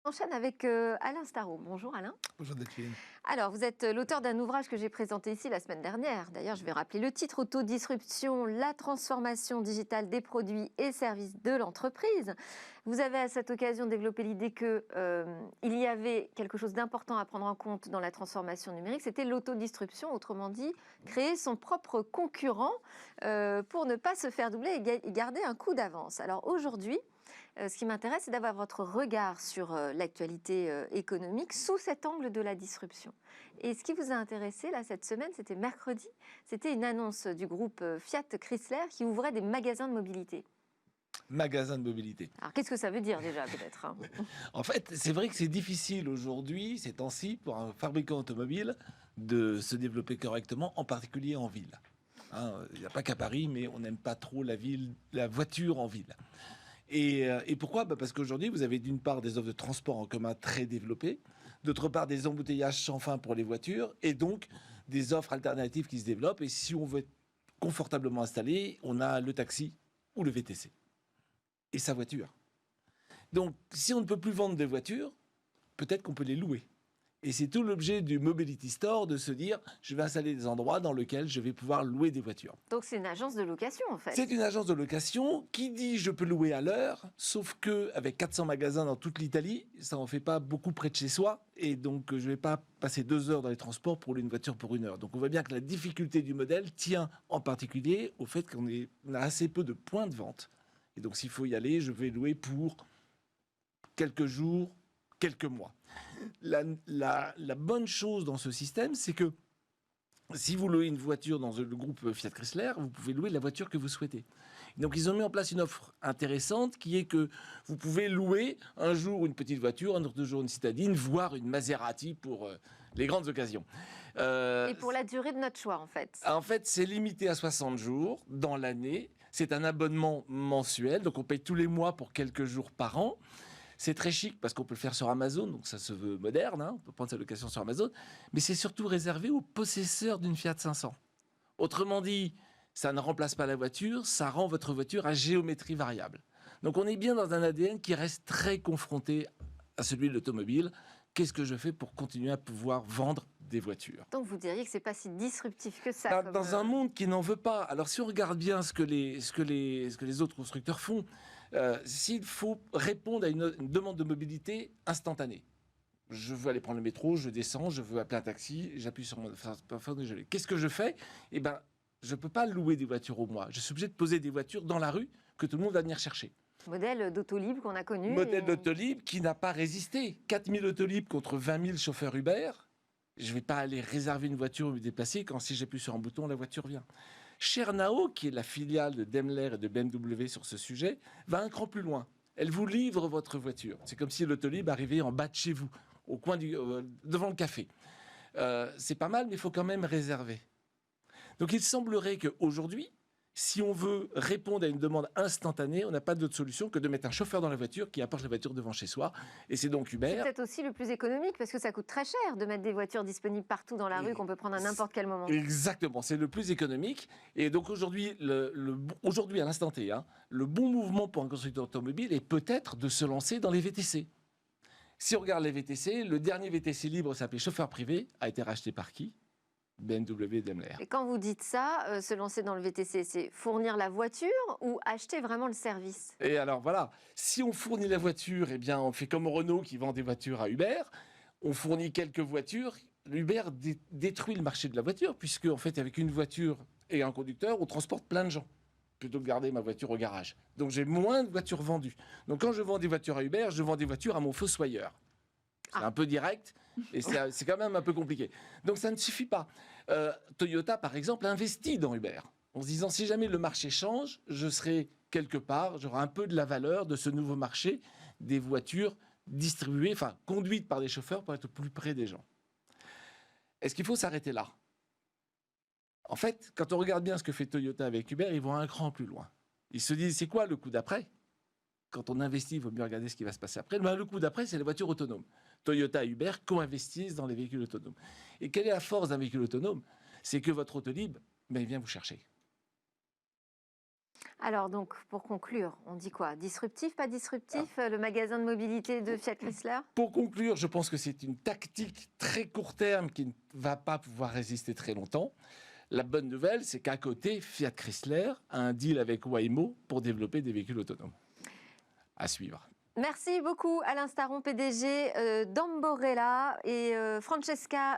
On enchaîne avec Alain Starot. Bonjour Alain. Bonjour Delphine. Alors, vous êtes l'auteur d'un ouvrage que j'ai présenté ici la semaine dernière. D'ailleurs, je vais rappeler le titre: Autodisruption, la transformation digitale des produits et services de l'entreprise. Vous avez à cette occasion développé l'idée qu'il y avait quelque chose d'important à prendre en compte dans la transformation numérique, c'était l'autodisruption, autrement dit, créer son propre concurrent pour ne pas se faire doubler et garder un coup d'avance. Alors aujourd'hui, ce qui m'intéresse, c'est d'avoir votre regard sur l'actualité économique sous cet angle de la disruption. Et ce qui vous a intéressé, là, cette semaine, c'était mercredi, c'était une annonce du groupe Fiat Chrysler qui ouvrait des magasins de mobilité. Magasin de mobilité. Alors, qu'est-ce que ça veut dire déjà, peut-être, hein? En fait, c'est vrai que c'est difficile aujourd'hui, ces temps-ci, pour un fabricant automobile de se développer correctement, en particulier en ville. Hein, il n'y a pas qu'à Paris, mais on n'aime pas trop la ville, la voiture en ville. Et pourquoi? Parce qu'aujourd'hui, vous avez d'une part des offres de transport en commun très développées, d'autre part des embouteillages sans fin pour les voitures, et donc des offres alternatives qui se développent. Et si on veut être confortablement installé, on a le taxi ou le VTC et sa voiture. Donc, si on ne peut plus vendre des voitures, peut-être qu'on peut les louer. Et c'est tout l'objet du Mobility Store, de se dire, je vais installer des endroits dans lesquels je vais pouvoir louer des voitures. Donc, c'est une agence de location, en fait. C'est une agence de location qui dit je peux louer à l'heure, sauf que avec 400 magasins dans toute l'Italie, ça en fait pas beaucoup près de chez soi, et donc je vais pas passer 2 heures dans les transports pour louer une voiture pour 1 heure. Donc on voit bien que la difficulté du modèle tient en particulier au fait qu'on a assez peu de points de vente. Et donc s'il faut y aller, je vais louer pour quelques jours, quelques mois. La bonne chose dans ce système, c'est que si vous louez une voiture dans le groupe Fiat Chrysler, vous pouvez louer la voiture que vous souhaitez. Donc ils ont mis en place une offre intéressante qui est que vous pouvez louer un jour une petite voiture, un autre jour une citadine, voire une Maserati pour les grandes occasions. Et pour la durée de notre choix, en fait. En fait, c'est limité à 60 jours dans l'année. C'est un abonnement mensuel, donc on paye tous les mois pour quelques jours par an. C'est très chic parce qu'on peut le faire sur Amazon, donc ça se veut moderne, hein, on peut prendre sa location sur Amazon, mais c'est surtout réservé aux possesseurs d'une Fiat 500. Autrement dit, ça ne remplace pas la voiture, ça rend votre voiture à géométrie variable. Donc on est bien dans un ADN qui reste très confronté à celui de l'automobile. Qu'est-ce que je fais pour continuer à pouvoir vendre des voitures? Donc, vous diriez que c'est pas si disruptif que ça. Dans un monde qui n'en veut pas. Alors si on regarde bien ce que les autres constructeurs font, s'il faut répondre à une demande de mobilité instantanée. Je veux aller prendre le métro, je descends, je veux appeler un taxi, j'appuie sur mon enfin, désolé. Qu'est-ce que je fais? Eh ben, je ne peux pas louer des voitures au mois. Je suis obligé de poser des voitures dans la rue que tout le monde va venir chercher. Modèle d'Autolib qu'on a connu. Modèle d'Autolib qui n'a pas résisté. 4000 Autolib contre 20 000 chauffeurs Uber. Je ne vais pas aller réserver une voiture ou me déplacer quand si j'appuie sur un bouton, la voiture vient. Chernao, qui est la filiale de Daimler et de BMW sur ce sujet, va un cran plus loin. Elle vous livre votre voiture. C'est comme si l'Autolib arrivait en bas de chez vous, au coin devant le café. C'est pas mal, mais il faut quand même réserver. Donc il semblerait qu'aujourd'hui, si on veut répondre à une demande instantanée, on n'a pas d'autre solution que de mettre un chauffeur dans la voiture qui apporte la voiture devant chez soi. Et c'est donc Uber. C'est peut-être aussi le plus économique parce que ça coûte très cher de mettre des voitures disponibles partout dans la rue qu'on peut prendre à n'importe quel moment. Exactement, c'est le plus économique. Et donc aujourd'hui, aujourd'hui à l'instant T, hein, le bon mouvement pour un constructeur automobile est peut-être de se lancer dans les VTC. Si on regarde les VTC, le dernier VTC libre s'appelait chauffeur privé, a été racheté par qui? BMW et Daimler. Et quand vous dites ça, se lancer dans le VTC, c'est fournir la voiture ou acheter vraiment le service? Et alors voilà, si on fournit la voiture, eh bien on fait comme Renault qui vend des voitures à Uber. On fournit quelques voitures. Uber détruit le marché de la voiture puisque en fait avec une voiture et un conducteur, on transporte plein de gens plutôt que de garder ma voiture au garage. Donc j'ai moins de voitures vendues. Donc quand je vends des voitures à Uber, je vends des voitures à mon fossoyeur. C'est un peu direct et c'est quand même un peu compliqué. Donc ça ne suffit pas. Toyota, par exemple, investit dans Uber en se disant si jamais le marché change, je serai quelque part, j'aurai un peu de la valeur de ce nouveau marché des voitures distribuées, enfin conduites par des chauffeurs pour être plus près des gens. Est-ce qu'il faut s'arrêter là? En fait, quand on regarde bien ce que fait Toyota avec Uber, ils vont un cran plus loin. Ils se disent c'est quoi le coup d'après? Quand on investit, il vaut mieux regarder ce qui va se passer après. Le coup d'après, c'est les voitures autonomes. Toyota et Uber co-investissent dans les véhicules autonomes. Et quelle est la force d'un véhicule autonome? C'est que votre Autolib, il vient vous chercher. Alors donc, pour conclure, on dit quoi? Disruptif, pas disruptif, le magasin de mobilité de Fiat Chrysler? Pour conclure, je pense que c'est une tactique très court terme qui ne va pas pouvoir résister très longtemps. La bonne nouvelle, c'est qu'à côté, Fiat Chrysler a un deal avec Waymo pour développer des véhicules autonomes. À suivre. Merci beaucoup Alain Staron, PDG d'Amborella, et Francesca